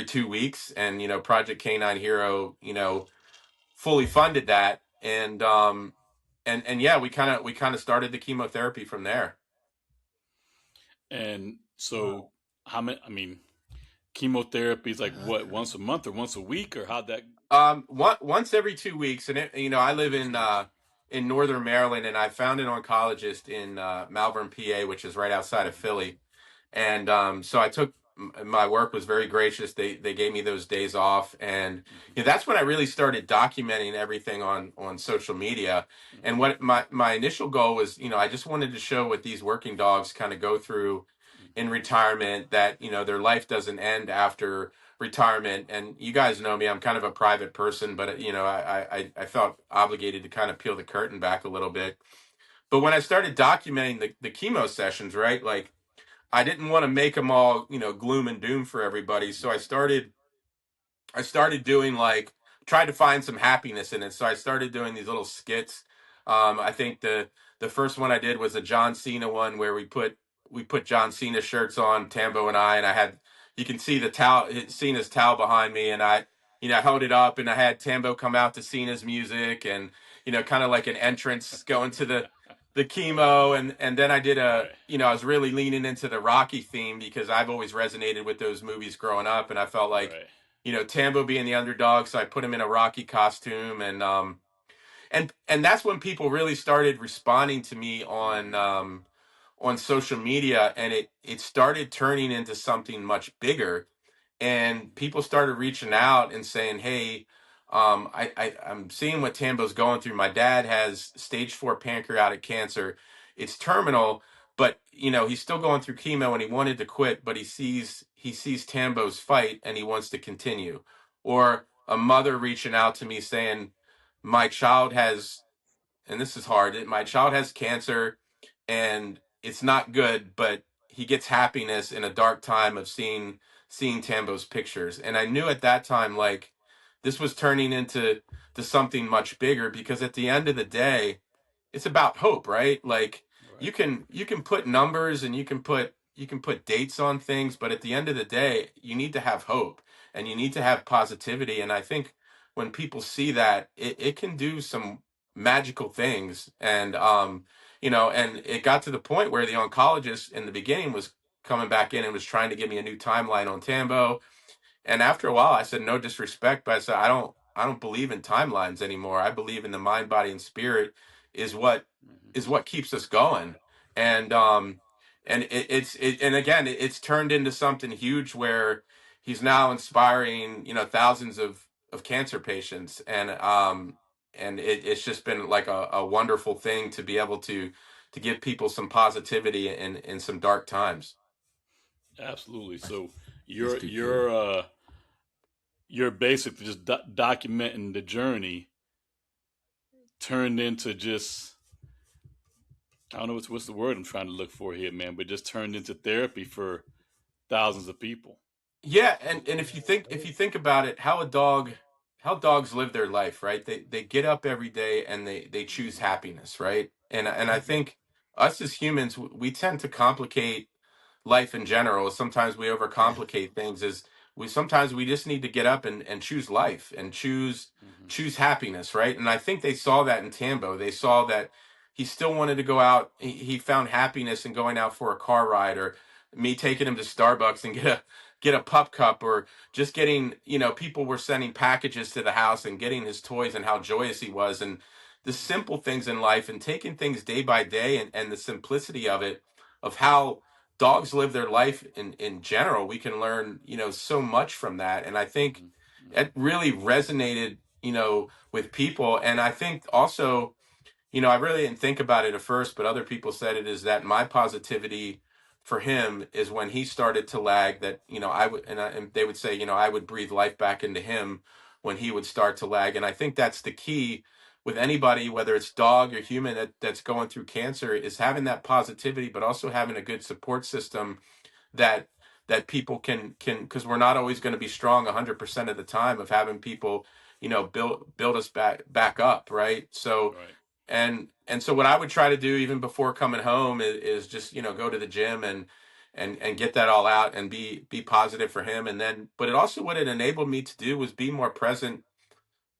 2 weeks, and Project Canine Hero fully funded that. And yeah, we kind of started the chemotherapy from there. And so, Wow. how many? I mean, chemotherapy is like what? Once a month or once a week, or how'd that? Once every 2 weeks. And I live Once in a week. northern Maryland, and I found an oncologist in Malvern, PA, which is right outside of Philly. And so I took my work was very gracious. They gave me those days off, and Mm-hmm. that's when I really started documenting everything on social media. And Mm-hmm. what my initial goal was, I just wanted to show what these working dogs kind of go through in retirement, that their life doesn't end after retirement. And you guys know me, I'm kind of a private person, but I felt obligated to kind of peel the curtain back a little bit. But when I started documenting the chemo sessions, right, like, I didn't want to make them all, gloom and doom for everybody. So I started I started doing like tried to find some happiness in it. So I started doing these little skits. I think the first one I did was a John Cena one where we put John Cena shirts on, Tambo and I had, you can see the towel, Cena's towel behind me, and I, held it up, and I had Tambo come out to Cena's music, and kind of like an entrance going to the chemo, and then I did Right. I was really leaning into the Rocky theme because I've always resonated with those movies growing up, and I felt like, Right. Tambo being the underdog, so I put him in a Rocky costume, and that's when people really started responding to me on social media, and it started turning into something much bigger, and people started reaching out and saying, "Hey, I'm seeing what Tambo's going through. My dad has stage 4 pancreatic cancer. It's terminal, but he's still going through chemo, and he wanted to quit, but he sees Tambo's fight, and he wants to continue." Or a mother reaching out to me saying, "My child has," and this is hard. My child has cancer, and it's not good, but he gets happiness in a dark time of seeing Tambo's pictures. And I knew at that time, like, this was turning into something much bigger, because at the end of the day, it's about hope, right? Like, you Right. can you can put numbers, and you can put dates on things, but at the end of the day, you need to have hope, and you need to have positivity. And I think when people see that, it can do some magical things. And it got to the point where the oncologist in the beginning was coming back in and was trying to give me a new timeline on Tambo. And after a while, I said, no disrespect, but I said, I don't believe in timelines anymore. I believe in the mind, body, and spirit is what Hmm. is what keeps us going. And again, it's turned into something huge where he's now inspiring, thousands of cancer patients. And it's just been like a wonderful thing to be able to give people some positivity in some dark times. Absolutely. So It's you're too cool. you're uh, you're basically just documenting the journey turned into just, I don't know what's the word I'm trying to look for here, man, but just turned into therapy for thousands of people. Yeah, and if you think Yeah, if you it's think about it, how dogs live their life, right? They get up every day, and they choose Hmm. happiness, right? And I Hmm. think us as humans, we tend to complicate life in general. Sometimes we overcomplicate things. Is we sometimes we just need to get up and choose life, and Hmm. choose happiness, right? And I think they saw that in Tambo. They saw that he still wanted to go out. He found happiness in going out for a car ride, or me taking him to Starbucks and get a pup cup, or just getting, people were sending packages to the house and getting his toys, and how joyous he was, and the simple things in life, and taking things day by day, and the simplicity of it, of how dogs live their life in general. We can learn, so much from that. And I think Hmm. it Hmm. really resonated, with people. And I think also, I really didn't think about it at first, but other people said it, is that my positivity for him is when he started to lag, that, I would, and they would say, I would breathe life back into him when he would start to lag. And I think that's the key with anybody, whether it's dog or human, that's going through cancer, is having that positivity, but also having a good support system that people can, because we're not always going to be strong 100% of the time, of having people, build us back up, right? So, Right. and so what I would try to do even before coming home is just, go to the gym and get that all out, and be positive for him. And then, but it also, what it enabled me to do was be more present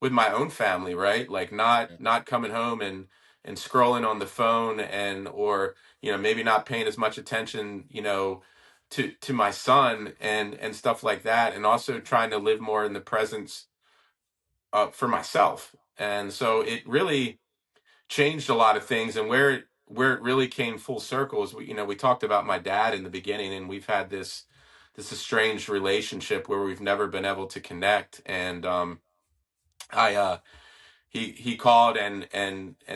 with my own family, right? Like, not coming home and scrolling on the phone, or maybe not paying as much attention, to my son, and stuff like that, and also trying to live more in the presence, for myself. And so it really changed a lot of things. And where it really came full circle is, we talked about my dad in the beginning, and we've had this estranged relationship where we've never been able to connect. And I he called and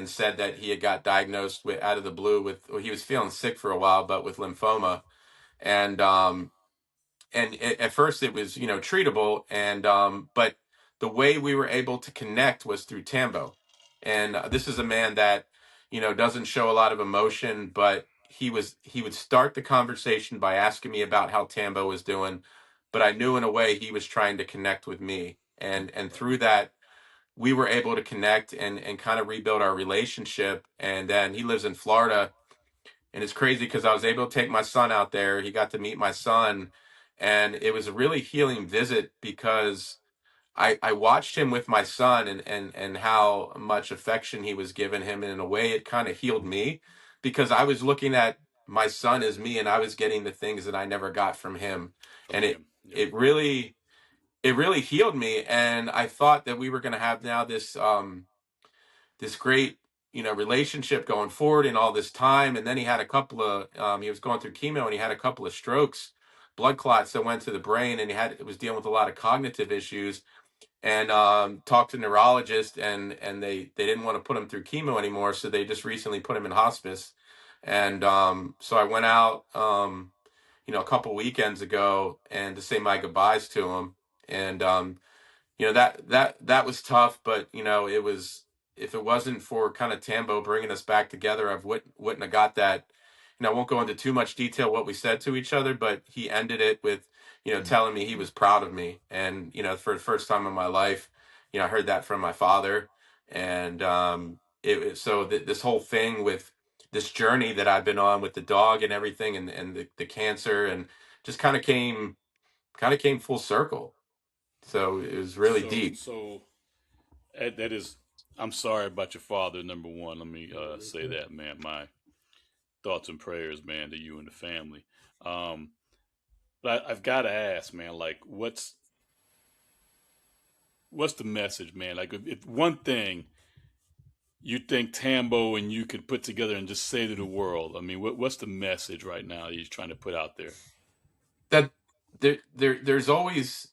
said that he had got diagnosed with, out of the blue, with, well, he was feeling sick for a while, but with lymphoma. And at first it was, treatable, but the way we were able to connect was through Tambo. And this is a man that, doesn't show a lot of emotion, but he would start the conversation by asking me about how Tambo was doing, but I knew in a way he was trying to connect with me. And through that, we were able to connect and kind of rebuild our relationship. And then he lives in Florida, and it's crazy because I was able to take my son out there. He got to meet my son, and it was a really healing visit because I watched him with my son and how much affection he was giving him. And in a way, it kind of healed me because I was looking at my son as me, and I was getting the things that I never got from him. From And him. Yep. it really healed me. And I thought that we were going to have now this great, relationship going forward in all this time. And then he had a couple of, he was going through chemo, and he had a couple of strokes, blood clots that went to the brain, and it was dealing with a lot of cognitive issues. And talked to neurologists, and they didn't want to put him through chemo anymore, so they just recently put him in hospice. And so I went out, a couple weekends ago, and to say my goodbyes to him. And that was tough, but it was, if it wasn't for kind of Tambo bringing us back together, I wouldn't have got that. I won't go into too much detail what we said to each other, but he ended it with telling me he was proud of me. And for the first time in my life, I heard that from my father. And this whole thing with this journey that I've been on with the dog and everything, and the cancer, and just kind of came full circle. So it was really deep. So that is. I'm sorry about your father. Number one, let me say that, man. My thoughts and prayers, man, to you and the family. Um, but I've got to ask, man, like, what's the message, man? Like, if one thing you think Tambo and you could put together and just say to the world, I mean, what's the message right now that he's trying to put out there? That there's always,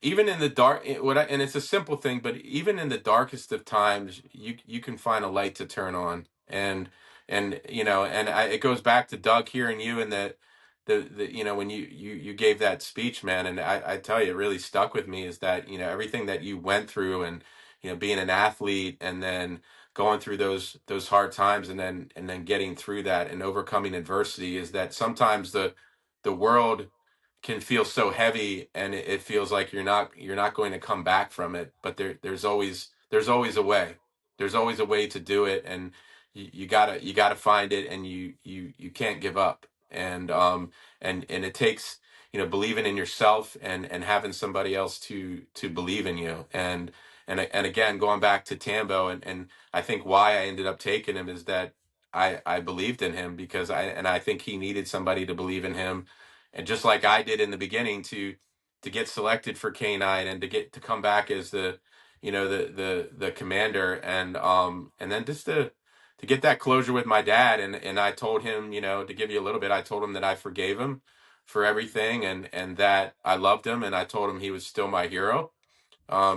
even in the dark, and it's a simple thing, but even in the darkest of times, you can find a light to turn on. And it goes back to Doug hearing you, and the when you gave that speech, man. And I tell you, it really stuck with me, is that everything that you went through, and being an athlete, and then going through those hard times, and then getting through that and overcoming adversity, is that sometimes the world can feel so heavy, and it feels like you're not going to come back from it. But there's always a way. There's always a way to do it. And you gotta find it, and you can't give up. And it takes believing in yourself, and having somebody else to believe in you. And again, going back to Tambo, and I think why I ended up taking him is that I believed in him, because I think he needed somebody to believe in him. And just like I did in the beginning, to get selected for K9, and to come back as the commander. And then just to get that closure with my dad. And I told him, to give you a little bit, I told him that I forgave him for everything, and that I loved him, and I told him he was still my hero,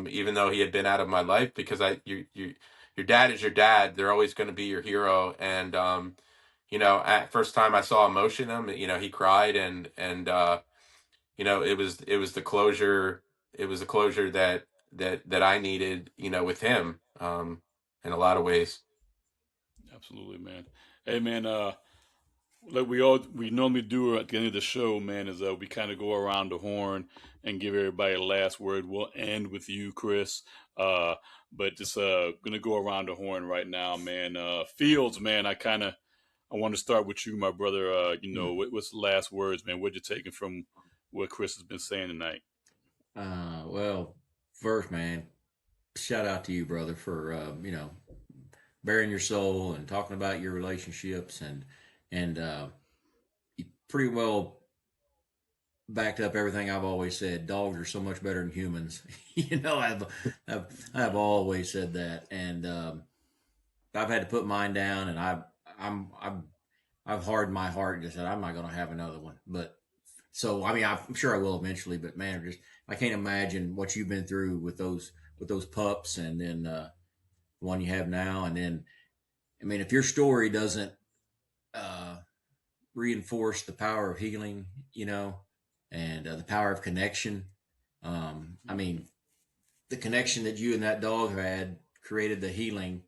even though he had been out of my life. Because your dad is your dad. They're always going to be your hero. And at first time I saw emotion in him, he cried, and it was the closure. It was the closure that I needed, with him, in a lot of ways. Absolutely, man. Hey, man. Like we normally do at the end of the show, man, is we kind of go around the horn and give everybody a last word. We'll end with you, Chris. But just gonna go around the horn right now, man. Fields, man. I want to start with you, my brother. What's the last words, man? What you taking from what Chris has been saying tonight? Well, first, man, shout out to you, brother, for bearing your soul and talking about your relationships, and you pretty well backed up everything I've always said. Dogs are so much better than humans. I've always said that, and I've had to put mine down, and I've hardened my heart and just said I'm not going to have another one. But so I mean, I'm sure I will eventually. But man, I can't imagine what you've been through with those pups, and then the one you have now, and then I mean, if your story doesn't uh, reinforce the power of healing, and the power of connection. I mean, the connection that you and that dog had created the healing,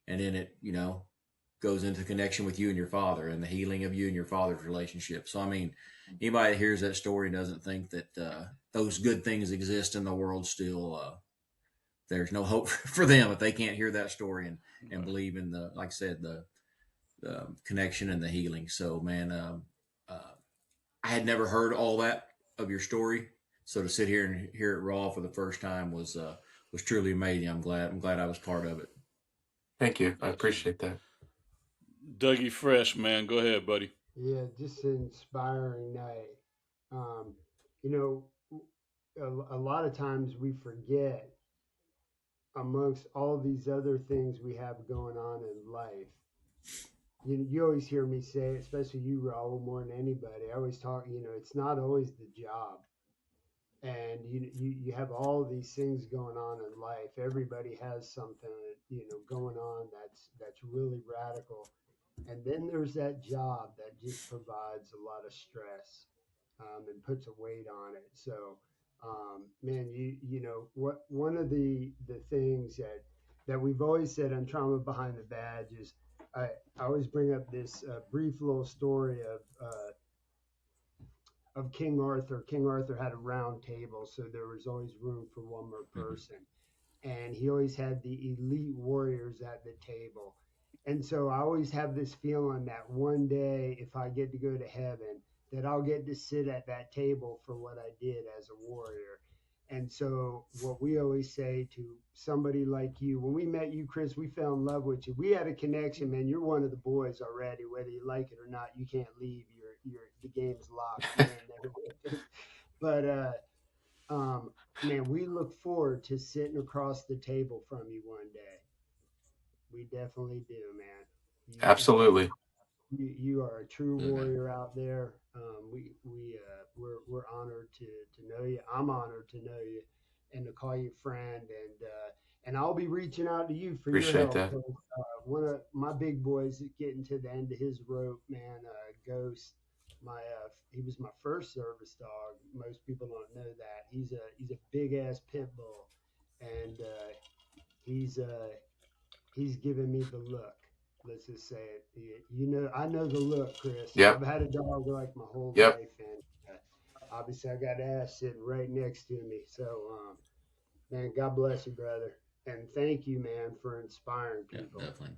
and then it, goes into connection with you and your father and the healing of you and your father's relationship. So I mean, anybody that hears that story doesn't think that those good things exist in the world still. There's no hope for them if they can't hear that story and Right. believe in the, like I said, the connection and the healing. So man, uh, I had never heard all that of your story. So to sit here and hear it raw for the first time was truly amazing. I'm glad I was part of it. Thank you. I Absolutely. appreciate that. Dougie Fresh, man. Go ahead, buddy. Yeah, just an inspiring night. Um, you know, a lot of times we forget amongst all these other things we have going on in life. You always hear me say, especially you, Raul, more than anybody. I always talk. It's not always the job, and you have all these things going on in life. Everybody has something going on that's really radical, and then there's that job that just provides a lot of stress, and puts a weight on it. So, man, you know what? One of the things that we've always said on Trauma Behind the Badge is I always bring up this brief little story of King Arthur. King Arthur had a round table, so there was always room for one more Mm-hmm. person, and he always had the elite warriors at the table. And so I always have this feeling that one day, if I get to go to heaven, that I'll get to sit at that table for what I did as a warrior. And so, what we always say to somebody like you, when we met you, Chris, we fell in love with you. We had a connection, man. You're one of the boys already, whether you like it or not. You can't leave. The game's locked. You ain't never with us. But um, man, we look forward to sitting across the table from you one day. We definitely do, man. Absolutely. You are a true Absolutely. warrior out there. We're honored to know you. I'm honored to know you, and to call you friend. And I'll be reaching out to you for your Appreciate help. that. 'Cause, one of my big boys is getting to the end of his rope, man. Ghost, he was my first service dog. Most people don't know that. He's a big ass pit bull, and he's giving me the look. Let's just say it. I know the look, Chris. I've Yep. had a dog like my whole Yep. life, and obviously I got Ash sitting right next to me. So, man, God bless you, brother, and thank you, man, for inspiring Yeah, people. definitely.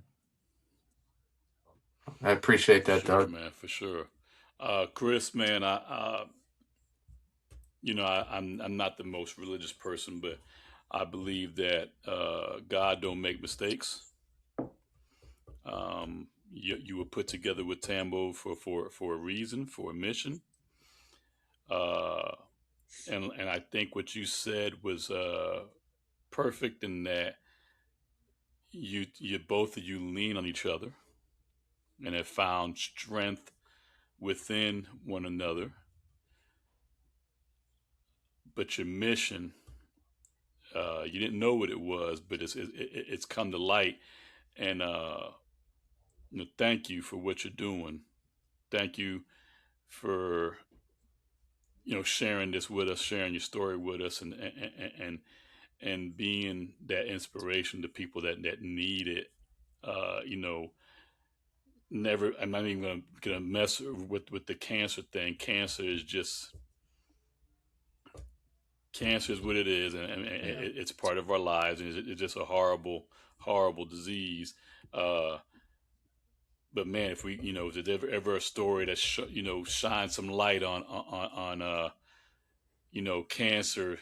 I appreciate For that, sure, Doug. man. For sure. Chris, man, I'm not the most religious person, but I believe that God don't make mistakes. You were put together with Tambo for a reason, for a mission. Uh, and I think what you said was perfect in that you both of you lean on each other and have found strength within one another. But your mission, you didn't know what it was, but it's come to light. And thank you for what you're doing. Thank you for sharing this with us, sharing your story with us, and and being that inspiration to people that need it. You know, never. I'm not even gonna mess with the cancer thing. Cancer is what it is, and Yeah. it's part of our lives, and it's just a horrible disease. Uh, but man, if we, if there's ever a story that shines some light on cancer,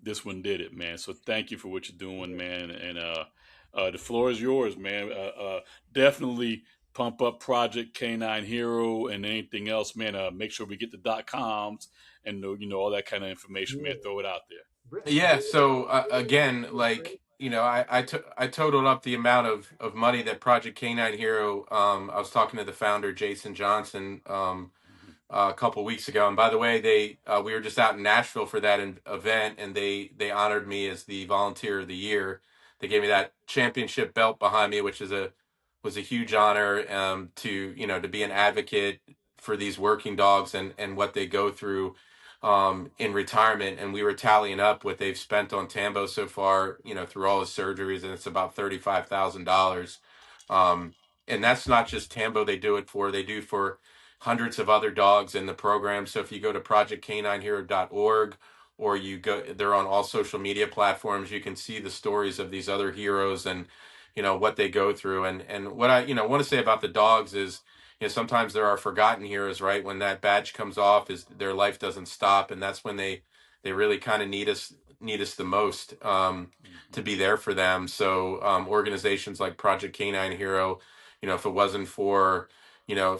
this one did it, man. So thank you for what you're doing, Yeah. man. And the floor is yours, man. Definitely pump up Project K9 Hero and anything else, man. Make sure we get the .coms and all that kind of information, man. Yeah. Throw it out there. Yeah. So Bring it up again, there, Chris. like I totaled up the amount of money that Project Canine Hero. I was talking to the founder, Jason Johnson. Mhm. A couple weeks ago. And by the way, they we were just out in Nashville for that event, and they honored me as the Volunteer of the Year. They gave me that championship belt behind me, which was a huge honor to to be an advocate for these working dogs and what they go through in retirement. And we were tallying up what they've spent on Tambo so far, through all his surgeries, and it's about $35,000. and that's not just Tambo they do it for. They do for hundreds of other dogs in the program. So if you go to projectcaninehero.org or you go, they're on all social media platforms, you can see the stories of these other heroes and, what they go through. And what I, want to say about the dogs is, sometimes there are forgotten heroes, right? When that badge comes off, is their life doesn't stop. And that's when they really kind of need us the most, to be there for them. So organizations like Project Canine Hero, if it wasn't for,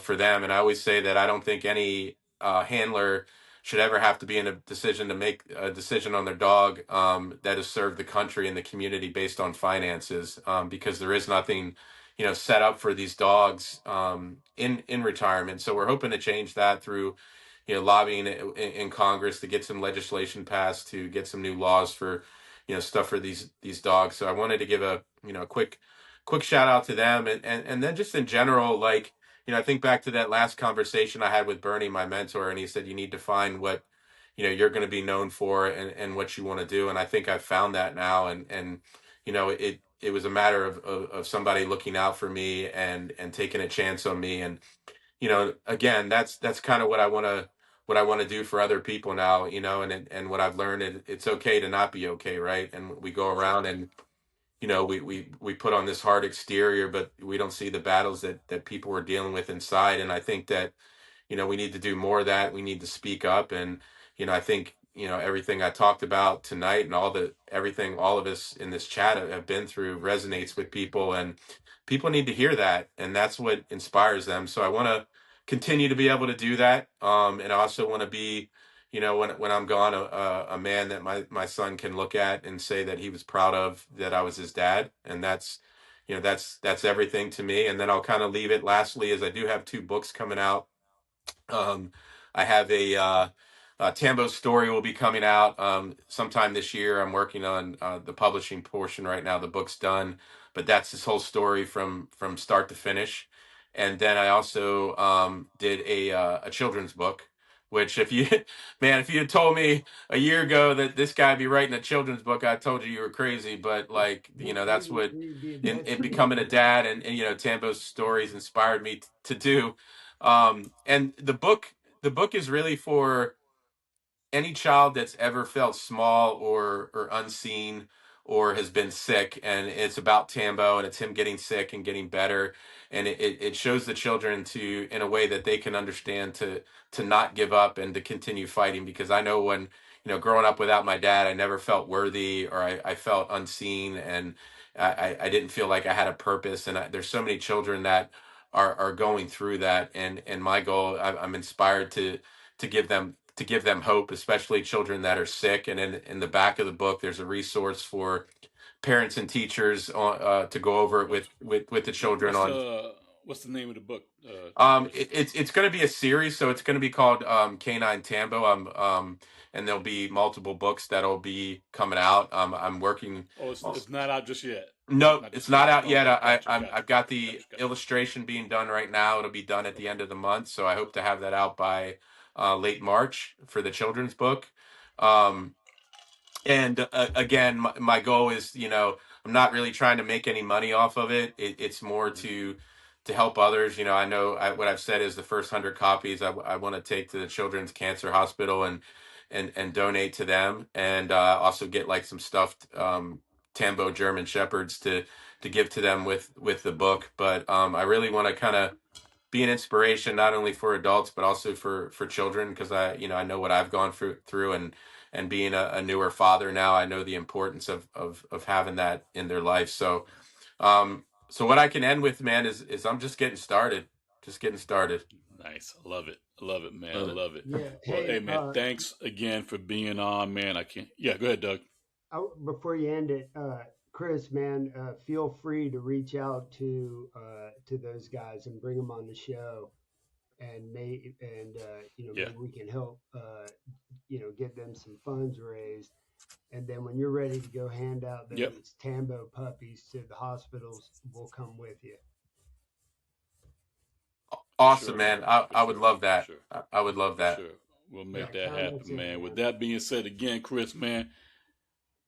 for them, and I always say that I don't think any handler should ever have to be in a decision to make a decision on their dog that has served the country and the community based on finances, because there is nothing, set up for these dogs in retirement. So we're hoping to change that through, lobbying in Congress to get some legislation passed to get some new laws for, stuff for these dogs. So I wanted to give a, quick shout out to them, and then just in general, like, I think back to that last conversation I had with Bernie, my mentor, and he said you need to find what, you're going to be known for, and what you want to do. And I think I've found that now, and it was a matter of somebody looking out for me and taking a chance on me. And again, that's kind of what I want to do for other people now, and what I've learned, it's okay to not be okay, right? And we go around and, we put on this hard exterior, but we don't see the battles that people are dealing with inside. And I think that, we need to do more of that. We need to speak up. And, I think, everything I talked about tonight and everything all of us in this chat have been through resonates with people, and people need to hear that. And that's what inspires them. So I want to continue to be able to do that. And I also want to be, when I'm gone, a man that my son can look at and say that he was proud of, that I was his dad. And that's everything to me. And then I'll kind of leave it lastly, as I do have 2 books coming out. I have a Tambo story will be coming out sometime this year. I'm working on the publishing portion right now. The book's done, but that's this whole story from start to finish. And then I also did a children's book, which if you man, if you had told me a year ago that this guy'd be writing a children's book, I told you were crazy. But like, that's what You'd be a in veteran. becoming a dad, and Tambo's stories inspired me to do. And the book is really for any child that's ever felt small or unseen or has been sick, and it's about Tambo, and it's him getting sick and getting better, and it shows the children to, in a way that they can understand, to not give up and to continue fighting. Because I know when, growing up without my dad, I never felt worthy, or I felt unseen, and I didn't feel like I had a purpose. And there's so many children that are going through that, and my goal, I'm inspired to give them hope, especially children that are sick. And in the back of the book, there's a resource for parents and teachers to go over it with the children on. What's the name of the book, Chris? It's going to be a series, so it's going to be called Canine Tambo. And there'll be multiple books that'll be coming out. I'm working. Oh, it's not out just yet. No, it's not out yet. Okay, I've got the illustration being done right now. It'll be done at the end of the month, so I hope to have that out by late March for the children's book. And again, my goal is, I'm not really trying to make any money off of it. It's more to help others. I know what I've said is the first 100 copies I want to take to the Children's Cancer Hospital and donate to them, and also get like some stuffed Tambo German Shepherds to give to them with the book. But I really want to kind of be an inspiration, not only for adults but also for children, because I know what I've gone through, and being a newer father now, I know the importance of having that in their life. So what I can end with, man, is I'm just getting started. Nice. I love it. I love it, man. Love I it. love it. Yeah. Well, Hey, hey, man, thanks again for being on, man. I can't. Yeah, go ahead, Doug. before you end it, Chris, man, feel free to reach out to those guys and bring them on the show, and Yeah, maybe we can help get them some funds raised. And then when you're ready to go hand out yep, those Tambo puppies to the hospitals, we'll come with you. for Awesome, sure, man. man. I For would sure, love for that. sure, I would love for that. sure. We'll Yeah, make that count us happen, in, man. With man. that being said, again, Chris, man,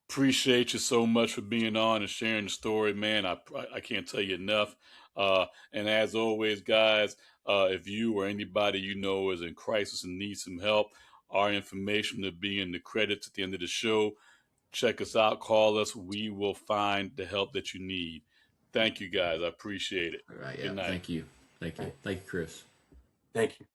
appreciate you so much for being on and sharing the story, man. I can't tell you enough. And as always, guys, if you or anybody you know is in crisis and needs some help, our information will be in the credits at the end of the show. Check us out, call us. We will find the help that you need. Thank you, guys. I appreciate it. All right, Good night. Thank you, Chris. Thank you.